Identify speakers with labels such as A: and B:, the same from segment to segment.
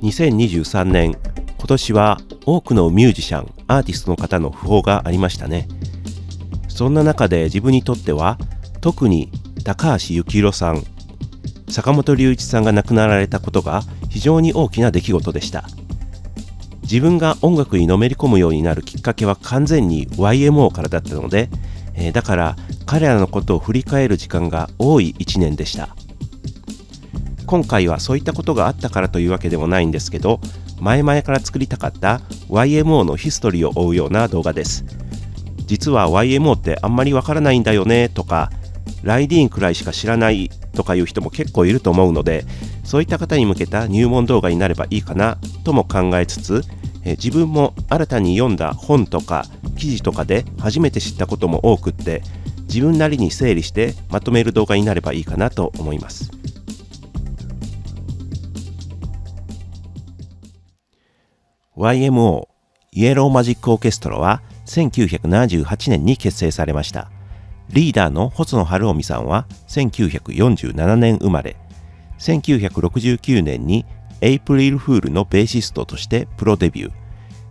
A: 2023年、今年は多くのミュージシャン、アーティストの方の訃報がありましたね。そんな中で自分にとっては、特に高橋幸宏さん、坂本龍一さんが亡くなられたことが非常に大きな出来事でした。自分が音楽にのめり込むようになるきっかけは完全に YMO からだったので、だから彼らのことを振り返る時間が多い1年でした。今回はそういったことがあったからというわけでもないんですけど、前々から作りたかった YMO のヒストリーを追うような動画です。実は YMO ってあんまりわからないんだよねとか、ライディーンくらいしか知らないとかいう人も結構いると思うので、そういった方に向けた入門動画になればいいかなとも考えつつ、自分も新たに読んだ本とか記事とかで初めて知ったことも多くって、自分なりに整理してまとめる動画になればいいかなと思います。YMO イエローマジックオーケストラは1978年に結成されました。リーダーの細野晴臣さんは1947年生まれ、1969年にエイプリルフールのベーシストとしてプロデビュー、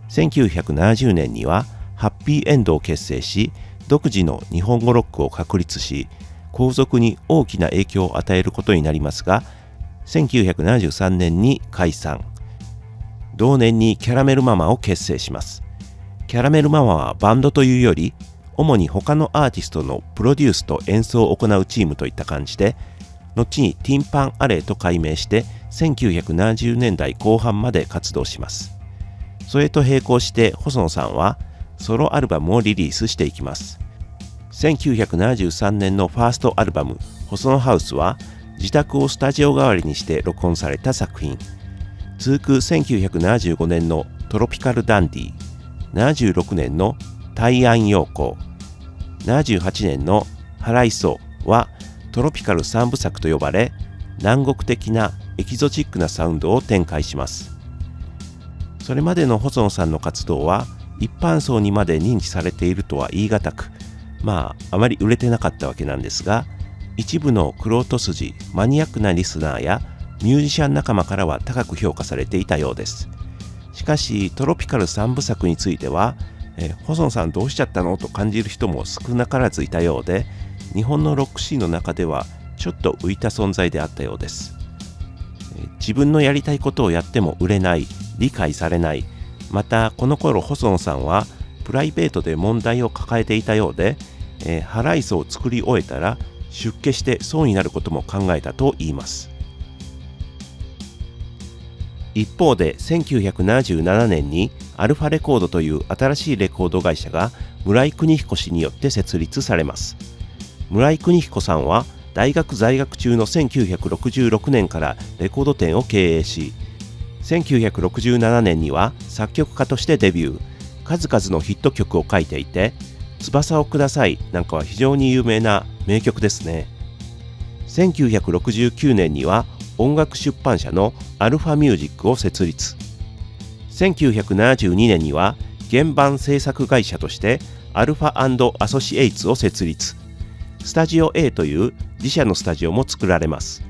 A: 1970年にはハッピーエンドを結成し、独自の日本語ロックを確立し、後続に大きな影響を与えることになりますが、1973年に解散。同年にキャラメルママを結成します。キャラメルママはバンドというより、主に他のアーティストのプロデュースと演奏を行うチームといった感じで、後にティンパンアレイと改名して1970年代後半まで活動します。それと並行して細野さんはソロアルバムをリリースしていきます。1973年のファーストアルバム細野ハウスは自宅をスタジオ代わりにして録音された作品。続く1975年のトロピカルダンディ、76年の大安陽光、78年のハライソはトロピカル3部作と呼ばれ、南国的なエキゾチックなサウンドを展開します。それまでの細野さんの活動は一般層にまで認知されているとは言い難く、あまり売れてなかったわけなんですが、一部の玄人筋マニアックなリスナーやミュージシャン仲間からは高く評価されていたようです。しかしトロピカル3部作については、細野さんどうしちゃったのと感じる人も少なからずいたようで、日本のロックシーンの中ではちょっと浮いた存在であったようです。自分のやりたいことをやっても売れない、理解されない、またこの頃細野さんはプライベートで問題を抱えていたようで、ハライソを作り終えたら出家してそうになることも考えたと言います。一方で1977年にアルファレコードという新しいレコード会社が村井邦彦氏によって設立されます。村井邦彦さんは大学在学中の1966年からレコード店を経営し、1967年には作曲家としてデビュー、数々のヒット曲を書いていて、翼をくださいなんかは非常に有名な名曲ですね。1969年には音楽出版社のアルファミュージックを設立。1972年には原版制作会社としてアルファ&アソシエイツを設立。スタジオ A という自社のスタジオも作られます。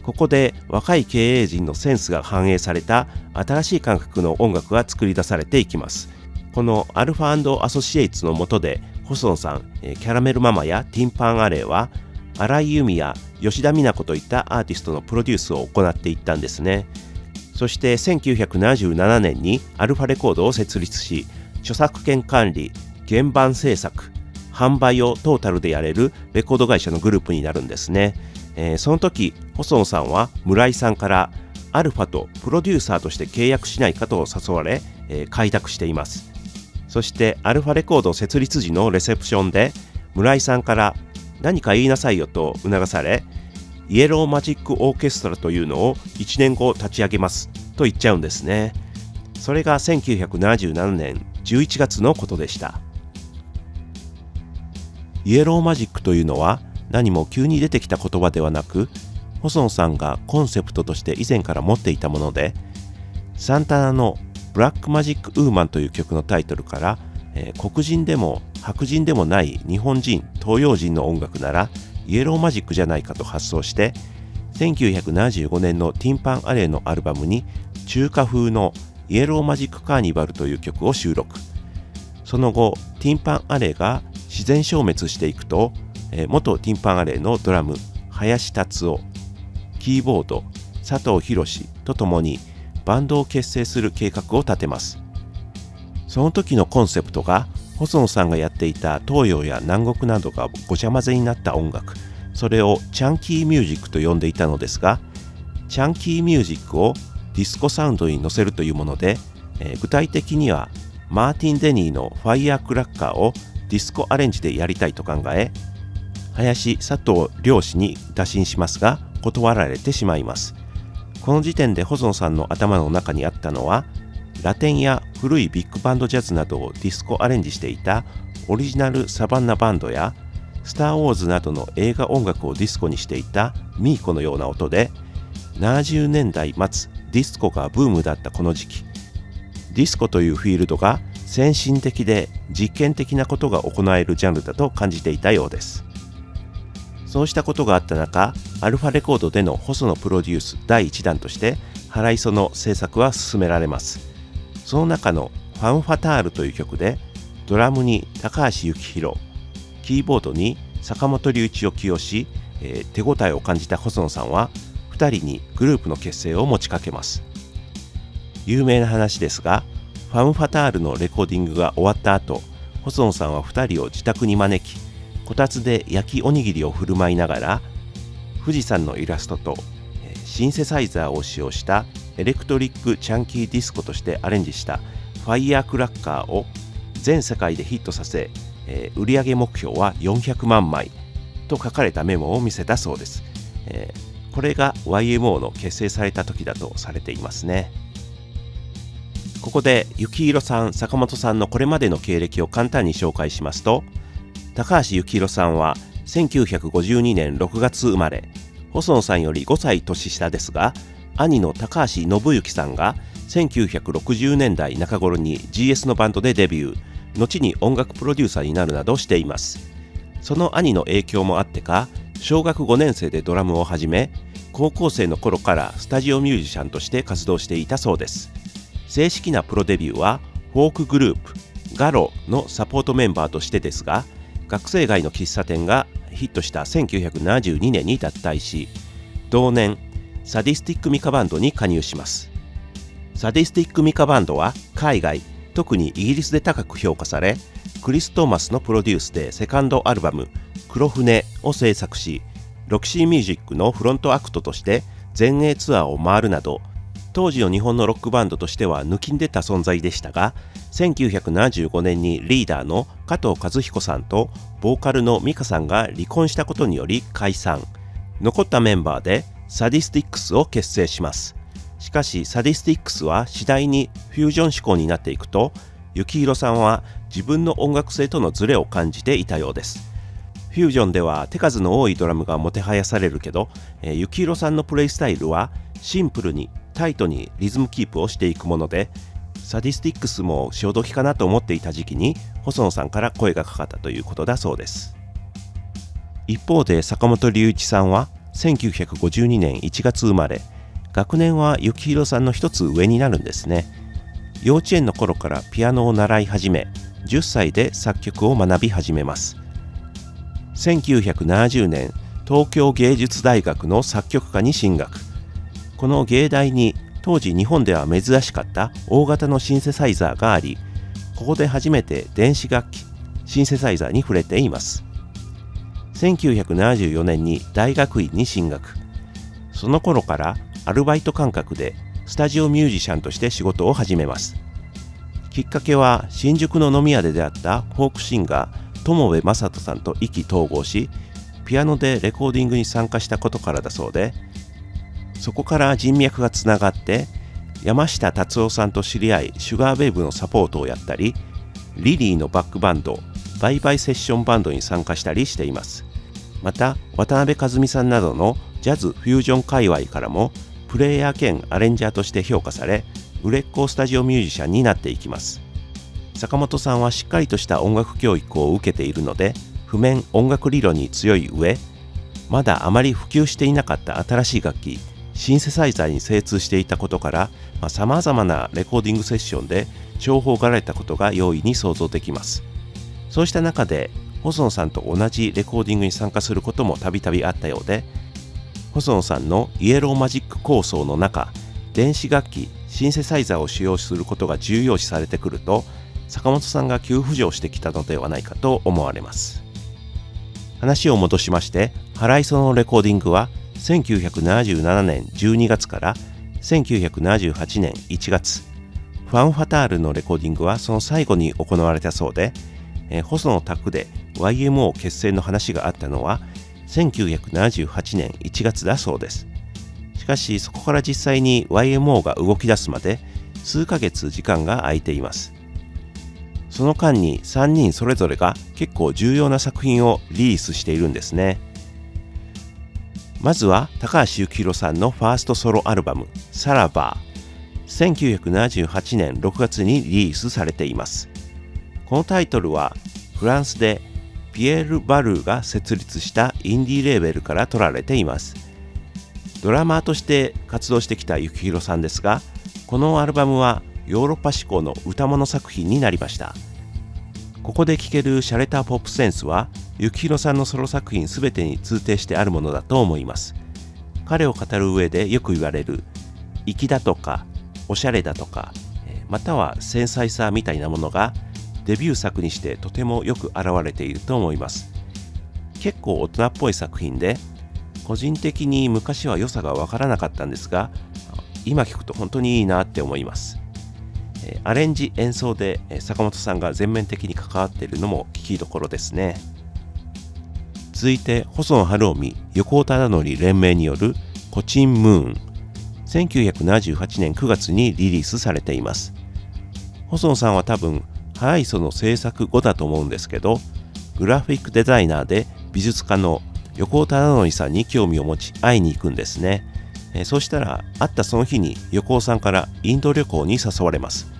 A: ここで若い経営陣のセンスが反映された新しい感覚の音楽が作り出されていきます。このアルファ&アソシエイツの下で細野さん、キャラメルママやティンパンアレイは荒井由実や吉田美奈子といったアーティストのプロデュースを行っていったんですね。そして1977年にアルファレコードを設立し、著作権管理、原版制作、販売をトータルでやれるレコード会社のグループになるんですね。その時細野さんは村井さんからアルファとプロデューサーとして契約しないかと誘われ、開拓しています。そしてアルファレコード設立時のレセプションで村井さんから何か言いなさいよと促され、イエローマジックオーケストラというのを1年後立ち上げますと言っちゃうんですね。それが1977年11月のことでした。イエローマジックというのは何も急に出てきた言葉ではなく、細野さんがコンセプトとして以前から持っていたもので、サンタナのブラックマジックウーマンという曲のタイトルから、黒人でも白人でもない日本人、東洋人の音楽ならイエローマジックじゃないかと発想して、1975年のティンパンアレイのアルバムに中華風のイエローマジックカーニバルという曲を収録。その後ティンパンアレイが自然消滅していくと、元ティンパンアレイのドラム林達夫、キーボード佐藤博とともにバンドを結成する計画を立てます。その時のコンセプトが細野さんがやっていた東洋や南国などがごちゃ混ぜになった音楽、それをチャンキーミュージックと呼んでいたのですが、チャンキーミュージックをディスコサウンドに乗せるというもので、具体的にはマーティン・デニーのファイヤークラッカーをディスコアレンジでやりたいと考え、林佐藤両氏に打診しますが断られてしまいます。この時点で細野さんの頭の中にあったのは、ラテンや古いビッグバンドジャズなどをディスコアレンジしていたオリジナルサバンナバンドやスター・ウォーズなどの映画音楽をディスコにしていたミーコのような音で、70年代末ディスコがブームだったこの時期、ディスコというフィールドが先進的で実験的なことが行えるジャンルだと感じていたようです。そうしたことがあった中、アルファレコードでの細野プロデュース第1弾としてハライソの制作は進められます。その中のファンファタールという曲で、ドラムに高橋幸宏、キーボードに坂本龍一を起用し、手応えを感じた細野さんは2人にグループの結成を持ちかけます。有名な話ですが、ファンファタールのレコーディングが終わった後、細野さんは2人を自宅に招き、こたつで焼きおにぎりを振る舞いながら、富士山のイラストとシンセサイザーを使用したエレクトリックチャンキーディスコとしてアレンジしたファイヤークラッカーを全世界でヒットさせ、売上目標は400万枚と書かれたメモを見せたそうです。これが YMO の結成された時だとされていますね。ここで幸宏さん、坂本さんのこれまでの経歴を簡単に紹介しますと、高橋幸宏さんは1952年6月生まれ、細野さんより5歳年下ですが、兄の高橋信之さんが1960年代中頃に GS のバンドでデビュー、後に音楽プロデューサーになるなどしています。その兄の影響もあってか、小学5年生でドラムを始め、高校生の頃からスタジオミュージシャンとして活動していたそうです。正式なプロデビューはフォークグループガロのサポートメンバーとしてですが、学生街の喫茶店がヒットした1972年に脱退し、同年サディスティックミカバンドに加入します。サディスティックミカバンドは海外、特にイギリスで高く評価され、クリス・トーマスのプロデュースでセカンドアルバム黒船を制作し、ロキシーミュージックのフロントアクトとして全英ツアーを回るなど、当時の日本のロックバンドとしては抜きんでた存在でしたが、1975年にリーダーの加藤和彦さんとボーカルの美香さんが離婚したことにより解散。残ったメンバーでサディスティックスを結成します。しかしサディスティックスは次第にフュージョン志向になっていくと、幸宏さんは自分の音楽性とのズレを感じていたようです。フュージョンでは手数の多いドラムがもてはやされるけど、幸宏さんのプレイスタイルはシンプルにタイトにリズムキープをしていくもので、サディスティックスも潮時かなと思っていた時期に細野さんから声がかかったということだそうです。一方で坂本龍一さんは1952年1月生まれ、学年は幸宏さんの一つ上になるんですね。幼稚園の頃からピアノを習い始め、10歳で作曲を学び始めます。1970年、東京芸術大学の作曲科に進学。この芸大に当時日本では珍しかった大型のシンセサイザーがあり、ここで初めて電子楽器、シンセサイザーに触れています。1974年に大学院に進学。その頃からアルバイト感覚でスタジオミュージシャンとして仕事を始めます。きっかけは新宿の飲み屋で出会ったフォークシンガー友部正人さんと意気投合し、ピアノでレコーディングに参加したことからだそうで、そこから人脈がつながって山下達郎さんと知り合い、シュガーベイブのサポートをやったり、リリーのバックバンドバイバイセッションバンドに参加したりしています。また渡辺和美さんなどのジャズフュージョン界隈からもプレイヤー兼アレンジャーとして評価され、売れっ子スタジオミュージシャンになっていきます。坂本さんはしっかりとした音楽教育を受けているので、譜面音楽理論に強い上、まだあまり普及していなかった新しい楽器シンセサイザーに精通していたことから、様々なレコーディングセッションで重宝がられたことが容易に想像できます。そうした中で細野さんと同じレコーディングに参加することもたびたびあったようで、細野さんのイエローマジック構想の中、電子楽器、シンセサイザーを使用することが重要視されてくると、坂本さんが急浮上してきたのではないかと思われます。話を戻しまして、ハライソのレコーディングは1977年12月から1978年1月、ファンファタールのレコーディングはその最後に行われたそうで、細野宅で YMO 結成の話があったのは1978年1月だそうです。しかしそこから実際に YMO が動き出すまで数ヶ月時間が空いています。その間に3人それぞれが結構重要な作品をリリースしているんですね。まずは高橋幸宏さんのファーストソロアルバムさらば1978年6月にリリースされています。このタイトルはフランスでピエール・バルーが設立したインディーレーベルから取られています。ドラマーとして活動してきた幸宏さんですが、このアルバムはヨーロッパ志向の歌物作品になりました。ここで聴けるシャレたポップセンスは幸宏さんのソロ作品すべてに通底してあるものだと思います。彼を語る上でよく言われる粋だとかおしゃれだとか、または繊細さみたいなものがデビュー作にしてとてもよく現れていると思います。結構大人っぽい作品で、個人的に昔は良さがわからなかったんですが、今聞くと本当にいいなって思います。アレンジ演奏で坂本さんが全面的に関わっているのも聞きどころですね。続いて細野晴臣、横尾忠則連名によるコチンムーン1978年9月にリリースされています。細野さんは多分ハライソの制作後だと思うんですけど、グラフィックデザイナーで美術家の横尾忠則さんに興味を持ち会いに行くんですね。そうしたら会ったその日に横尾さんからインド旅行に誘われます。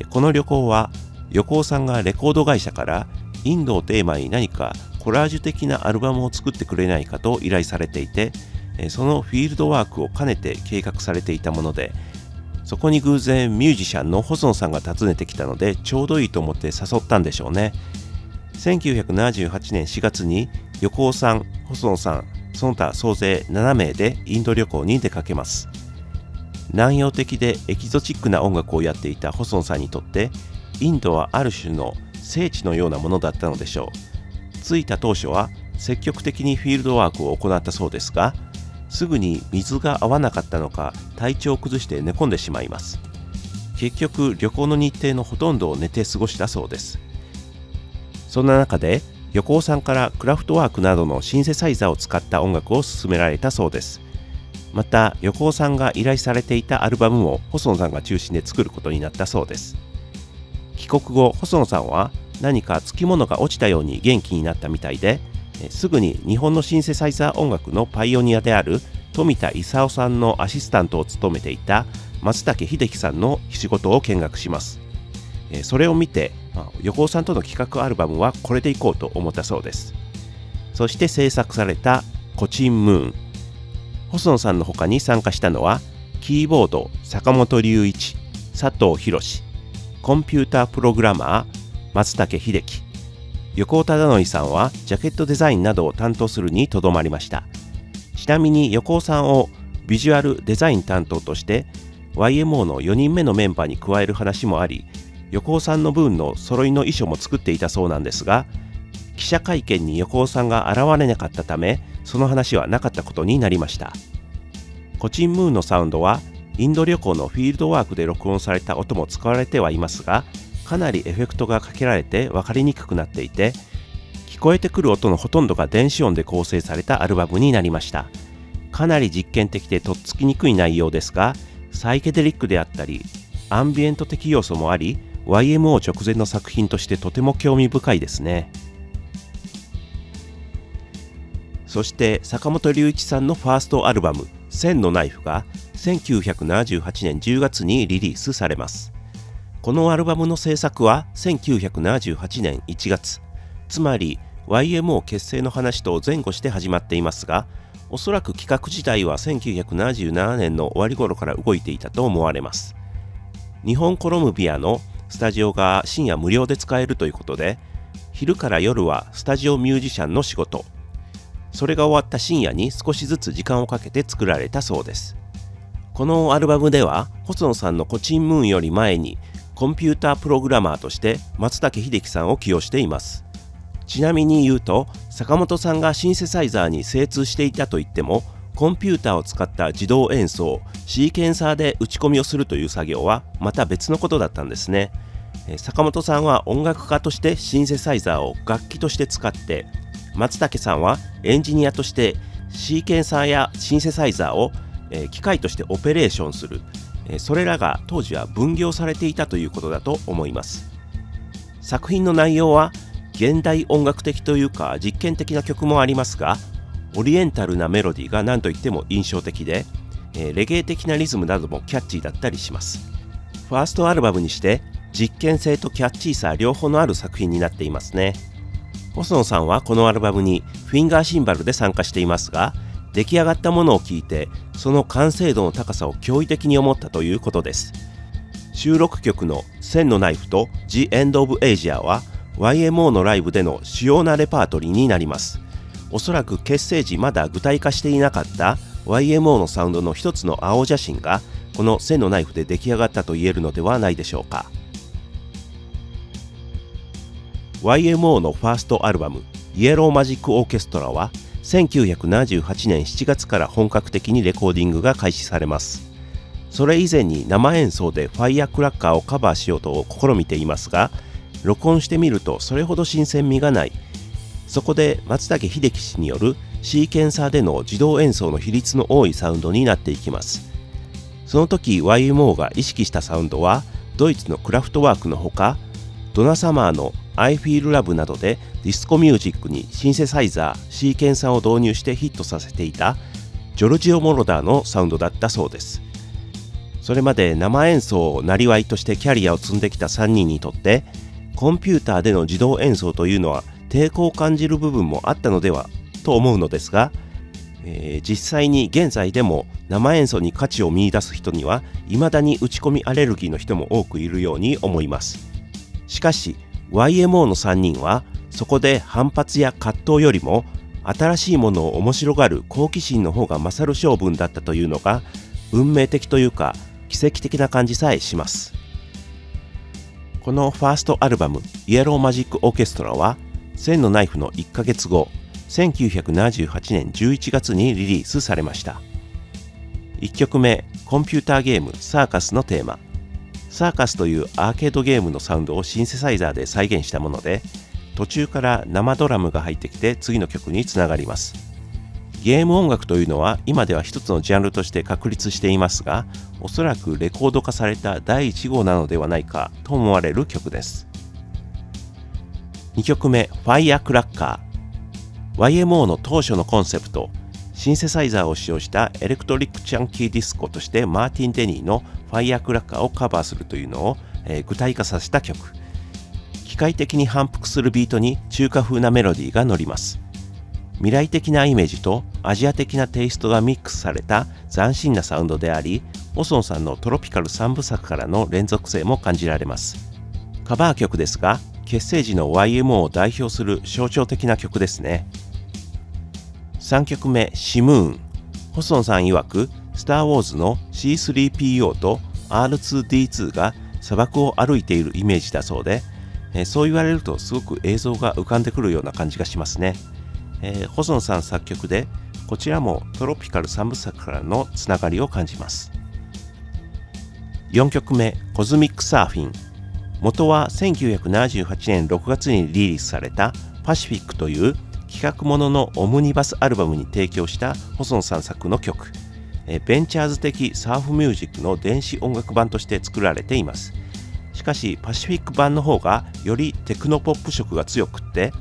A: この旅行は横尾さんがレコード会社からインドをテーマに何かコラージュ的なアルバムを作ってくれないかと依頼されていて、そのフィールドワークを兼ねて計画されていたもので、そこに偶然ミュージシャンの細野さんが訪ねてきたのでちょうどいいと思って誘ったんでしょうね。1978年4月に横尾さん、細野さん、その他総勢7名でインド旅行に出かけます。南洋的でエキゾチックな音楽をやっていた細野さんにとってインドはある種の聖地のようなものだったのでしょう。着いた当初は積極的にフィールドワークを行ったそうですが、すぐに水が合わなかったのか体調を崩して寝込んでしまいます。結局旅行の日程のほとんどを寝て過ごしたそうです。そんな中で横尾さんからクラフトワークなどのシンセサイザーを使った音楽を勧められたそうです。また横尾さんが依頼されていたアルバムも細野さんが中心で作ることになったそうです。帰国後細野さんは何かつきものが落ちたように元気になったみたいで、すぐに日本のシンセサイザー音楽のパイオニアである富田勲さんのアシスタントを務めていた松武秀樹さんの仕事を見学します。それを見て横尾さんとの企画アルバムはこれでいこうと思ったそうです。そして制作されたコチンムーン、細野さんの他に参加したのはキーボード坂本龍一、佐藤博、コンピュータープログラマー松武秀樹、横尾忠則さんはジャケットデザインなどを担当するにとどまりました。ちなみに横尾さんをビジュアルデザイン担当として YMO の4人目のメンバーに加える話もあり、横尾さんの分の揃いの衣装も作っていたそうなんですが、記者会見に横尾さんが現れなかったためその話はなかったことになりました。コチンムーンのサウンドはインド旅行のフィールドワークで録音された音も使われてはいますが、かなりエフェクトがかけられて分かりにくくなっていて、聞こえてくる音のほとんどが電子音で構成されたアルバムになりました。かなり実験的でとっつきにくい内容ですが、サイケデリックであったりアンビエント的要素もあり、 YMO 直前の作品としてとても興味深いですね。そして坂本龍一さんのファーストアルバム千のナイフが1978年10月にリリースされます。このアルバムの制作は1978年1月、つまり YMO 結成の話と前後して始まっていますが、おそらく企画自体は1977年の終わり頃から動いていたと思われます。日本コロムビアのスタジオが深夜無料で使えるということで、昼から夜はスタジオミュージシャンの仕事、それが終わった深夜に少しずつ時間をかけて作られたそうです。このアルバムでは細野さんのコチンムーンより前にコンピュータープログラマーとして松竹秀樹さんを起用しています。ちなみに言うと、坂本さんがシンセサイザーに精通していたといっても、コンピューターを使った自動演奏、シーケンサーで打ち込みをするという作業はまた別のことだったんですね。坂本さんは音楽家としてシンセサイザーを楽器として使って、松竹さんはエンジニアとしてシーケンサーやシンセサイザーを機械としてオペレーションする、それらが当時は分業されていたということだと思います。作品の内容は現代音楽的というか実験的な曲もありますが、オリエンタルなメロディーが何といっても印象的で、レゲエ的なリズムなどもキャッチーだったりします。ファーストアルバムにして実験性とキャッチーさ両方のある作品になっていますね。細野さんはこのアルバムにフィンガーシンバルで参加していますが、出来上がったものを聴いてその完成度の高さを驚異的に思ったということです。収録曲の千のナイフと The End of Asia は YMO のライブでの主要なレパートリーになります。おそらく結成時まだ具体化していなかった YMO のサウンドの一つの青写真がこの千のナイフで出来上がったと言えるのではないでしょうか。YMO のファーストアルバムイエローマジックオーケストラは1978年7月から本格的にレコーディングが開始されます。それ以前に生演奏でファイアクラッカーをカバーしようと試みていますが、録音してみるとそれほど新鮮味がない。そこで松竹秀樹氏によるシーケンサーでの自動演奏の比率の多いサウンドになっていきます。その時 YMO が意識したサウンドはドイツのクラフトワークのほか、ドナサマーの I Feel Love などでディスコミュージックにシンセサイザー、シーケンサーを導入してヒットさせていたジョルジオ・モロダーのサウンドだったそうです。それまで生演奏を生業としてキャリアを積んできた3人にとってコンピューターでの自動演奏というのは抵抗を感じる部分もあったのではと思うのですが、実際に現在でも生演奏に価値を見出す人には未だに打ち込みアレルギーの人も多くいるように思います。しかし YMO の3人はそこで反発や葛藤よりも新しいものを面白がる好奇心の方が勝る性分だったというのが運命的というか奇跡的な感じさえします。このファーストアルバムイエローマジックオーケストラは千のナイフの1ヶ月後1978年11月にリリースされました。1曲目コンピューターゲームサーカスのテーマ、サーカスというアーケードゲームのサウンドをシンセサイザーで再現したもので、途中から生ドラムが入ってきて次の曲につながります。ゲーム音楽というのは今では一つのジャンルとして確立していますが、おそらくレコード化された第1号なのではないかと思われる曲です。2曲目ファイアクラッカー、 YMO の当初のコンセプト、シンセサイザーを使用したエレクトリックチャンキーディスコとしてマーティン・デニーのファイアクラッカーをカバーするというのを、具体化させた曲。機械的に反復するビートに中華風なメロディーが乗ります。未来的なイメージとアジア的なテイストがミックスされた斬新なサウンドであり、細野さんのトロピカル3部作からの連続性も感じられます。カバー曲ですが、結成時の YMO を代表する象徴的な曲ですね。3曲目シムーン、細野さん曰くスター・ウォーズの C3PO と R2D2 が砂漠を歩いているイメージだそうで、そう言われるとすごく映像が浮かんでくるような感じがしますね。細野さん作曲で、こちらもトロピカル3部作からのつながりを感じます。4曲目コズミックサーフィン、元は1978年6月にリリースされたパシフィックという企画もののオムニバスアルバムに提供した細野さん作の曲、ベンチャーズ的サーフミュージックの電子音楽版として作られています。しかしパシフィック版の方がよりテクノポップ色が強くって、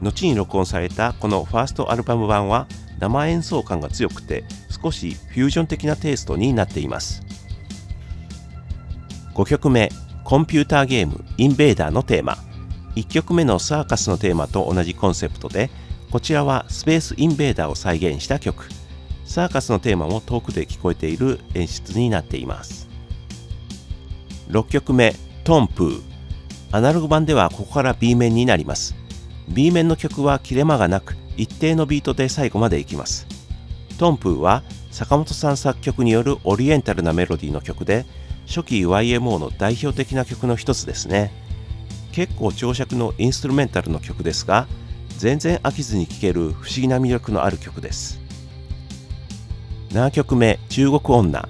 A: 後に録音されたこのファーストアルバム版は生演奏感が強くて少しフュージョン的なテイストになっています。5曲目コンピューターゲームインベーダーのテーマ、1曲目のサーカスのテーマと同じコンセプトでこちらはスペースインベーダーを再現した曲。サーカスのテーマも遠くで聞こえている演出になっています。6曲目、トンプー。アナログ版ではここから B 面になります。B 面の曲は切れ間がなく、一定のビートで最後までいきます。トンプーは坂本さん作曲によるオリエンタルなメロディーの曲で、初期 YMO の代表的な曲の一つですね。結構長尺のインストゥルメンタルの曲ですが、全然飽きずに聴ける不思議な魅力のある曲です。7曲目、中国女。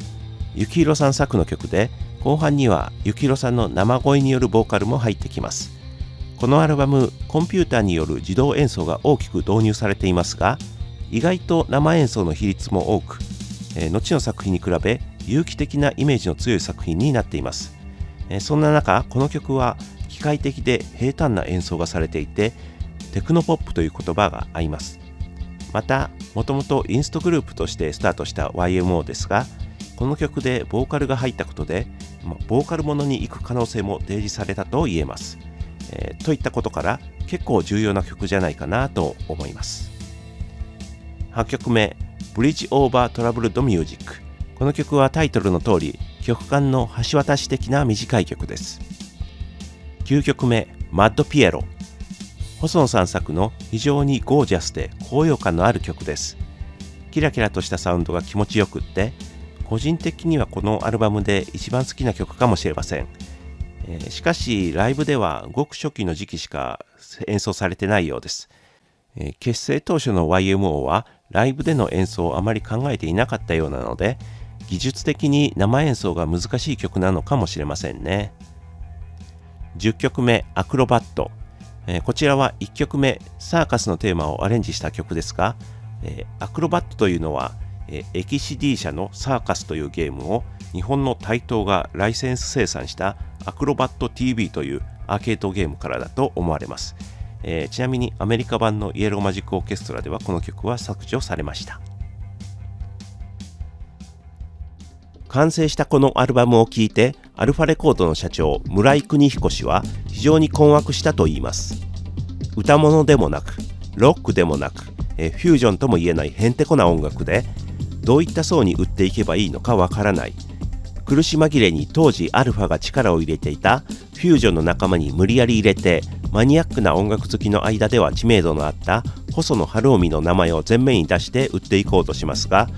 A: 幸宏さん作の曲で、後半には幸宏さんの生声によるボーカルも入ってきます。このアルバム、コンピューターによる自動演奏が大きく導入されていますが、意外と生演奏の比率も多く、後の作品に比べ有機的なイメージの強い作品になっています。そんな中、この曲は機械的で平坦な演奏がされていて、テクノポップという言葉が合います。また、もともとインストグループとしてスタートした YMO ですが、この曲でボーカルが入ったことで、ボーカルものに行く可能性も提示されたと言えます。といったことから結構重要な曲じゃないかなと思います。8曲目、ブリッジオーバートラブルドミュージック。この曲はタイトルの通り、曲間の橋渡し的な短い曲です。9曲目、マッドピエロ。細野さん作の非常にゴージャスで高揚感のある曲です。キラキラとしたサウンドが気持ちよくって、個人的にはこのアルバムで一番好きな曲かもしれません。しかしライブではごく初期の時期しか演奏されてないようです。結成当初の YMO はライブでの演奏をあまり考えていなかったようなので、技術的に生演奏が難しい曲なのかもしれませんね。10曲目、アクロバット。こちらは1曲目、サーカスのテーマをアレンジした曲ですが、アクロバットというのは、エキシディ社のサーカスというゲームを日本の台東がライセンス生産したアクロバット TV というアーケードゲームからだと思われます。ちなみにアメリカ版のイエローマジックオーケストラではこの曲は削除されました。完成したこのアルバムを聴いて、アルファレコードの社長村井邦彦氏は非常に困惑したといいます。歌物でもなくロックでもなくフュージョンとも言えないへんてこな音楽で、どういった層に売っていけばいいのかわからない。苦し紛れに当時アルファが力を入れていたフュージョンの仲間に無理やり入れて、マニアックな音楽好きの間では知名度のあった細野晴臣の名前を前面に出して売っていこうとしますが、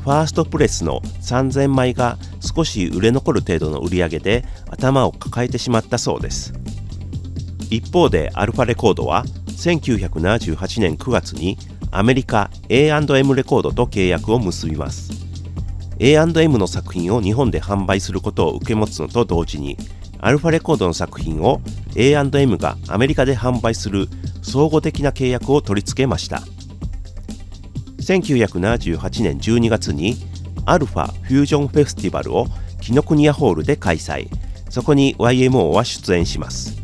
A: ファーストプレスの3000枚が少し売れ残る程度の売り上げで頭を抱えてしまったそうです。一方でアルファレコードは1978年9月にアメリカ A&M レコードと契約を結びます。A&M の作品を日本で販売することを受け持つのと同時に、アルファレコードの作品を A&M がアメリカで販売する相互的な契約を取り付けました。1978年12月にアルファフュージョンフェスティバルを紀ノ国屋ホールで開催。そこに YMO は出演します。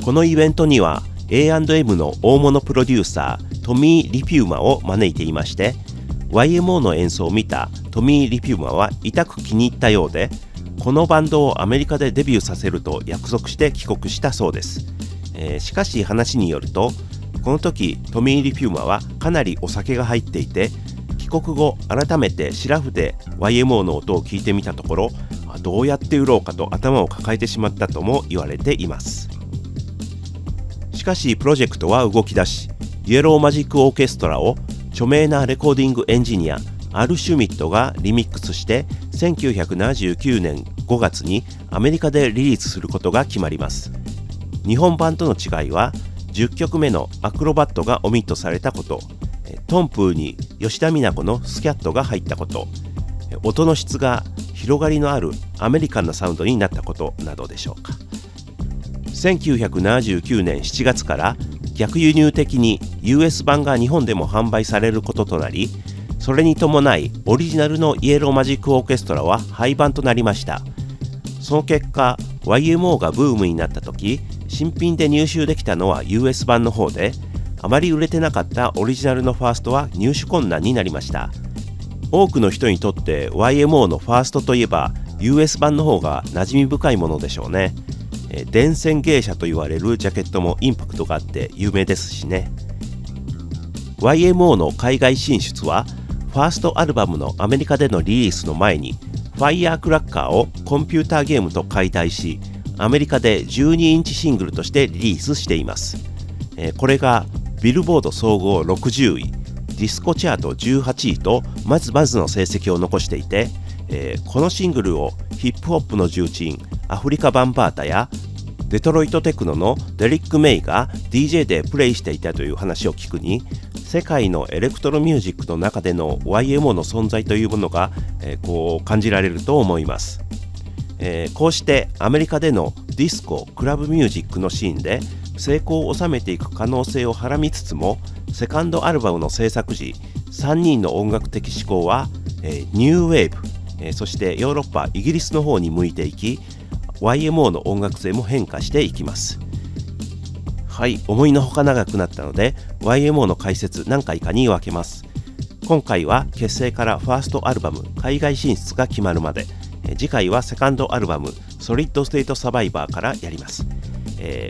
A: このイベントには A&M の大物プロデューサートミー・リピューマを招いていまして、 YMO の演奏を見たトミー・リピューマは痛く気に入ったようで、このバンドをアメリカでデビューさせると約束して帰国したそうです。しかし話によると、この時トミー・リピューマはかなりお酒が入っていて、帰国後改めてシラフで YMO の音を聞いてみたところ、どうやって売ろうかと頭を抱えてしまったとも言われています。しかしプロジェクトは動き出し、イエローマジックオーケストラを著名なレコーディングエンジニアアル・シュミットがリミックスして1979年5月にアメリカでリリースすることが決まります。日本版との違いは10曲目のアクロバットがオミットされたこと、トンプーに吉田美奈子のスキャットが入ったこと、音の質が広がりのあるアメリカンなサウンドになったことなどでしょうか。1979年7月から逆輸入的に US 版が日本でも販売されることとなり、それに伴いオリジナルのイエローマジックオーケストラは廃盤となりました。その結果 YMO がブームになった時、新品で入手できたのは US 版の方で、あまり売れてなかったオリジナルのファーストは入手困難になりました。多くの人にとって YMO のファーストといえば US 版の方が馴染み深いものでしょうね。電線芸者と言われるジャケットもインパクトがあって有名ですしね。YMO の海外進出はファーストアルバムのアメリカでのリリースの前にファイヤークラッカーをコンピューターゲームと解体し、アメリカで12インチシングルとしてリリースしています。これがビルボード総合60位、ディスコチャート18位とまずまずの成績を残していて、このシングルをヒップホップの重鎮アフリカ・バンバータやデトロイトテクノのデリック・メイが DJ でプレイしていたという話を聞くに、世界のエレクトロミュージックの中での YMO の存在というものが、こう感じられると思います。こうしてアメリカでのディスコ・クラブミュージックのシーンで成功を収めていく可能性をはらみつつも、セカンドアルバムの制作時、3人の音楽的思考は、ニューウェーブ、そしてヨーロッパ、イギリスの方に向いていき、YMO の音楽性も変化していきます。はい、思いのほか長くなったので YMO の解説何回かに分けます。今回は結成からファーストアルバム海外進出が決まるまで、次回はセカンドアルバムソリッドステートサバイバーからやります。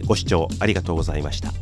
A: ご視聴ありがとうございました。